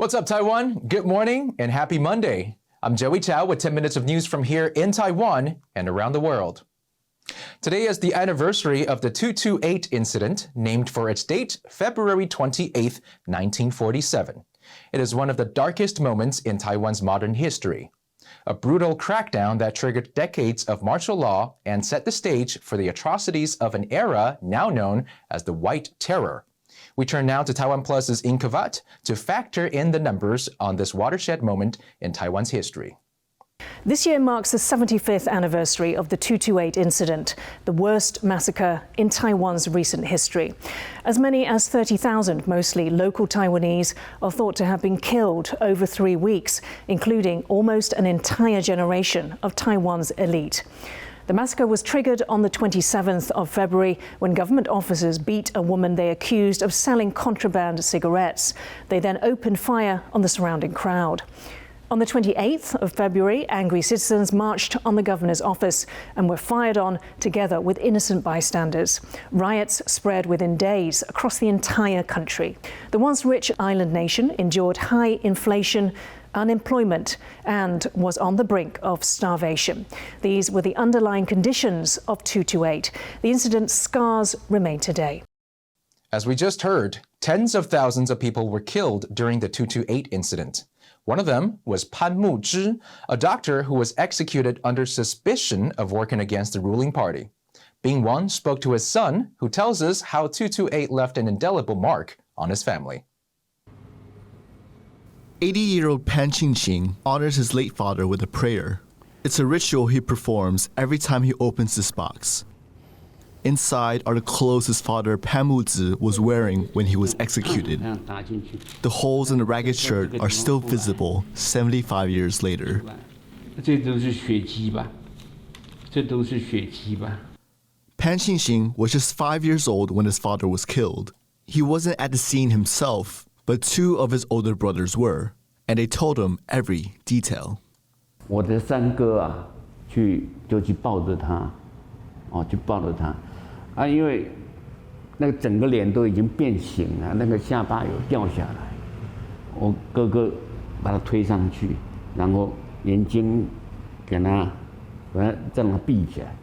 what's up, Taiwan? Good morning and happy Monday. I'm Joey Chou with 10 minutes of news from here in Taiwan and around the world. Today is the anniversary of the 228 incident, named for its date, February 28, 1947. It is one of the darkest moments in Taiwan's modern history. A brutal crackdown that triggered decades of martial law and set the stage for the atrocities of an era now known as the White Terror. We turn now to TaiwanPlus's Inkavat to factor in the numbers on this watershed moment in Taiwan's history. This year marks the 75th anniversary of the 228 incident, the worst massacre in Taiwan's recent history. As many as 30,000, mostly local Taiwanese, are thought to have been killed over 3 weeks, including almost an entire generation of Taiwan's elite. The massacre was triggered on the 27th of February when government officers beat a woman they accused of selling contraband cigarettes. They then opened fire on the surrounding crowd. On the 28th of February, angry citizens marched on the governor's office and were fired on together with innocent bystanders. Riots spread within days across the entire country. The once rich island nation endured high inflation, unemployment, and was on the brink of starvation. These were the underlying conditions of 228. The incident's scars remain today. As we just heard, tens of thousands of people were killed during the 228 incident. One of them was Pan Mu-zhi, a doctor who was executed under suspicion of working against the ruling party. Bing Wan spoke to his son, who tells us how 228 left an indelible mark on his family. 80-year-old Pan Qingqing honors his late father with a prayer. It's a ritual he performs every time he opens this box. Inside are the clothes his father Pan Mu-zhi was wearing when he was executed. The holes in the ragged shirt are still visible 75 years later. Pan Qingqing was just 5 years old when his father was killed. He wasn't at the scene himself, but 2 of his older brothers were, and they told him every detail. 我的3哥啊，就去抱着他，因为那个整个脸都已经变形了，那个下巴有掉下来。我哥哥把他推上去，然后眼睛给他让他闭起来。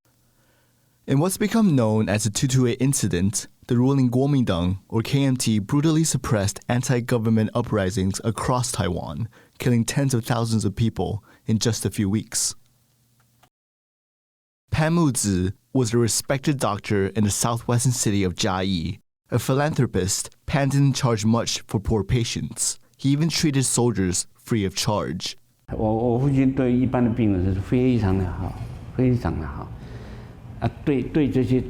In what's become known as the 228 incident, the ruling Kuomintang, or KMT, brutally suppressed anti-government uprisings across Taiwan, killing tens of thousands of people in just a few weeks. Pan Mu-zhi was a respected doctor in the southwestern city of Jiayi. A philanthropist, Pan didn't charge much for poor patients. He even treated soldiers free of charge. 我父亲对一般的病人是非常的好，非常的好。 对这些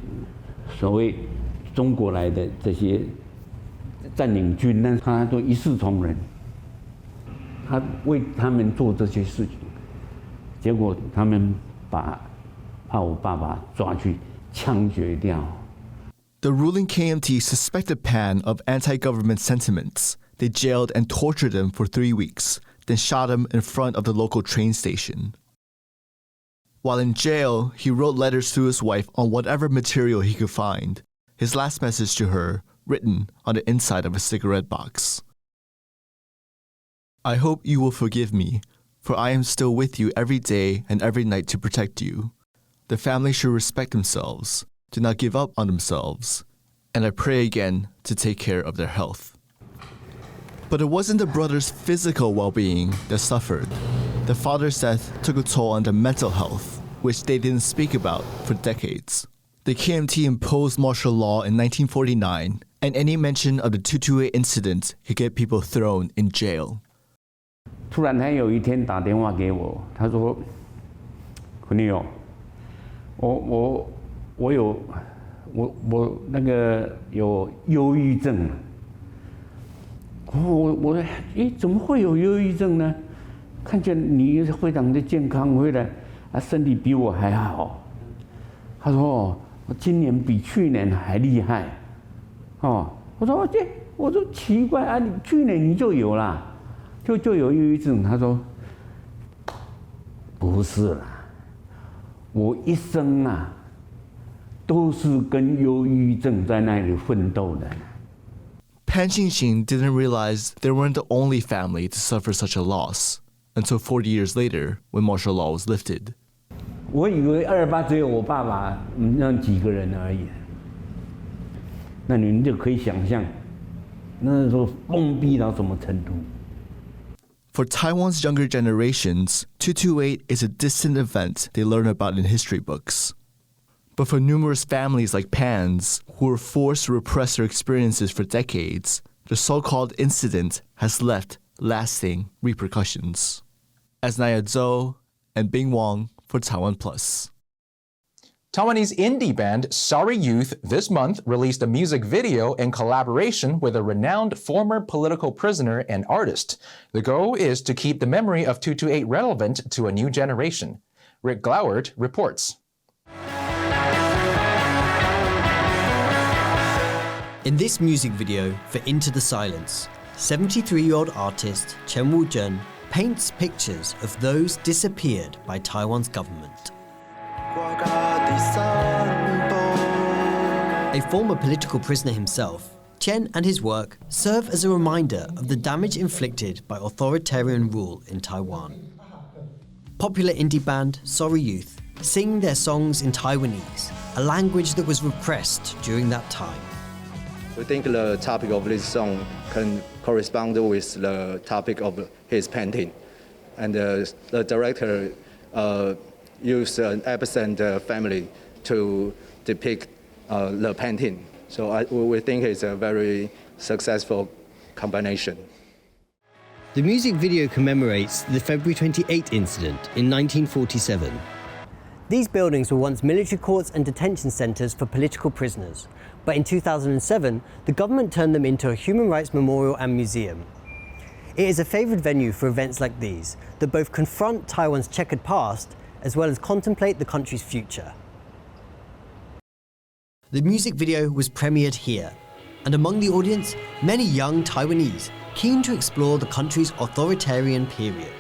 所谓中国来的这些占领军呢，他都一视同仁，他为他们做这些事情，结果他们把我爸爸抓去枪决掉。 The ruling KMT suspected Pan of anti-government sentiments. They jailed and tortured him for 3 weeks, then shot him in front of the local train station. While in jail, he wrote letters to his wife on whatever material he could find. His last message to her, written on the inside of a cigarette box. I hope you will forgive me, for I am still with you every day and every night to protect you. The family should respect themselves, do not give up on themselves, and I pray again to take care of their health. But it wasn't the brothers' physical well-being that suffered. The father's death took a toll on their mental health, which they didn't speak about for decades. The KMT imposed martial law in 1949, and any mention of the 228 incident could get people thrown in jail. 突然他有一天打电话给我，他说：“坤尼哦，我那个有忧郁症。”我怎么会有忧郁症呢？看见你非常的健康，回来身体比我还好。他说我今年比去年还厉害。我说奇怪啊，你去年你就有啦，就有忧郁症。他说不是啦，我一生啊都是跟忧郁症在那里奋斗的。Pan Xingxing didn't realize they weren't the only family to suffer such a loss until 40 years later when martial law was lifted. 我以为228只有我爸爸那几个人而已，那你们就可以想象，那时候封闭到什么程度。 For Taiwan's younger generations, 228 is a distant event they learn about in history books. But for numerous families like Pan's, who were forced to repress their experiences for decades, the so-called incident has left lasting repercussions. As Naya Zhou and Bing Wang for TaiwanPlus. Taiwanese indie band Sorry Youth this month released a music video in collaboration with a renowned former political prisoner and artist. The goal is to keep the memory of 228 relevant to a new generation. Rick Glauert reports. In this music video for Into the Silence, 73-year-old artist Chen Wu-jun paints pictures of those disappeared by Taiwan's government. A former political prisoner himself, Chen and his work serve as a reminder of the damage inflicted by authoritarian rule in Taiwan. Popular indie band Sorry Youth sing their songs in Taiwanese, a language that was repressed during that time. We think the topic of this song can correspond with the topic of his painting. And the director used an absent family to depict the painting. So we think it's a very successful combination. The music video commemorates the February 28 incident in 1947. These buildings were once military courts and detention centres for political prisoners, but in 2007, the government turned them into a human rights memorial and museum. It is a favoured venue for events like these that both confront Taiwan's checkered past as well as contemplate the country's future. The music video was premiered here, and among the audience, many young Taiwanese keen to explore the country's authoritarian period.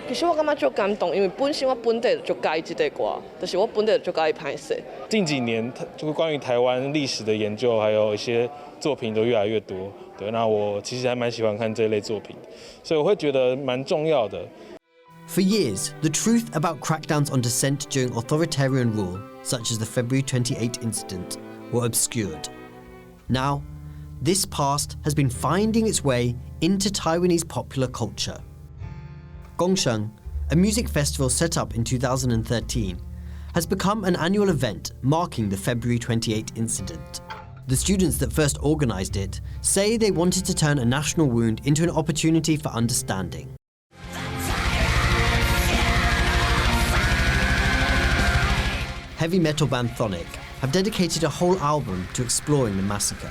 其實我感覺足感動，因為本身我本地就介意這個歌，就是我本地就介意拍攝。近幾年，就是關於台灣歷史的研究，還有一些作品都越來越多。對，那我其實還蠻喜歡看這類作品，所以我會覺得蠻重要的。For years, the truth about crackdowns on dissent during authoritarian rule, such as the February 28 incident, were obscured. Now, this past has been finding its way into Taiwanese popular culture. Gongsheng, a music festival set up in 2013, has become an annual event marking the February 28 incident. The students that first organised it say they wanted to turn a national wound into an opportunity for understanding. Heavy metal band Thonic have dedicated a whole album to exploring the massacre.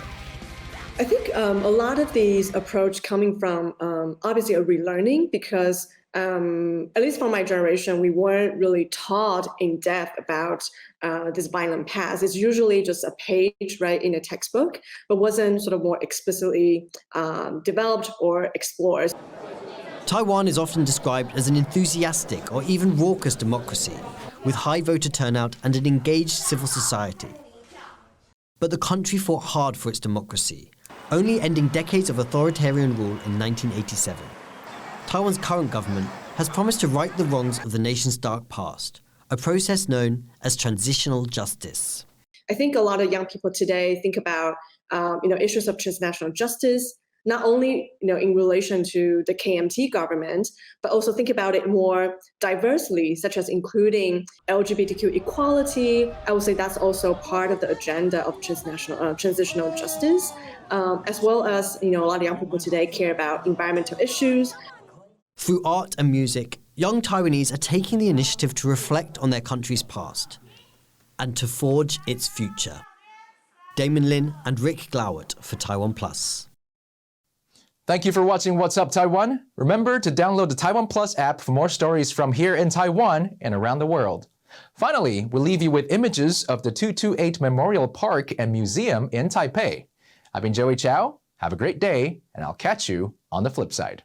I think a lot of these approach coming from obviously a relearning because at least for my generation, we weren't really taught in depth about this violent past. It's usually just a page, right, in a textbook, but wasn't sort of more explicitly developed or explored. Taiwan is often described as an enthusiastic or even raucous democracy, with high voter turnout and an engaged civil society. But the country fought hard for its democracy, only ending decades of authoritarian rule in 1987. Taiwan's current government has promised to right the wrongs of the nation's dark past, a process known as transitional justice. I think a lot of young people today think about issues of transnational justice, not only in relation to the KMT government, but also think about it more diversely, such as including LGBTQ equality. I would say that's also part of the agenda of transitional justice, as well as a lot of young people today care about environmental issues. Through art and music, young Taiwanese are taking the initiative to reflect on their country's past and to forge its future. Damon Lin and Rick Glauert for TaiwanPlus. Thank you for watching What's Up Taiwan. Remember to download the TaiwanPlus app for more stories from here in Taiwan and around the world. Finally, we'll leave you with images of the 228 Memorial Park and Museum in Taipei. I've been Joey Chou. Have a great day, and I'll catch you on the flip side.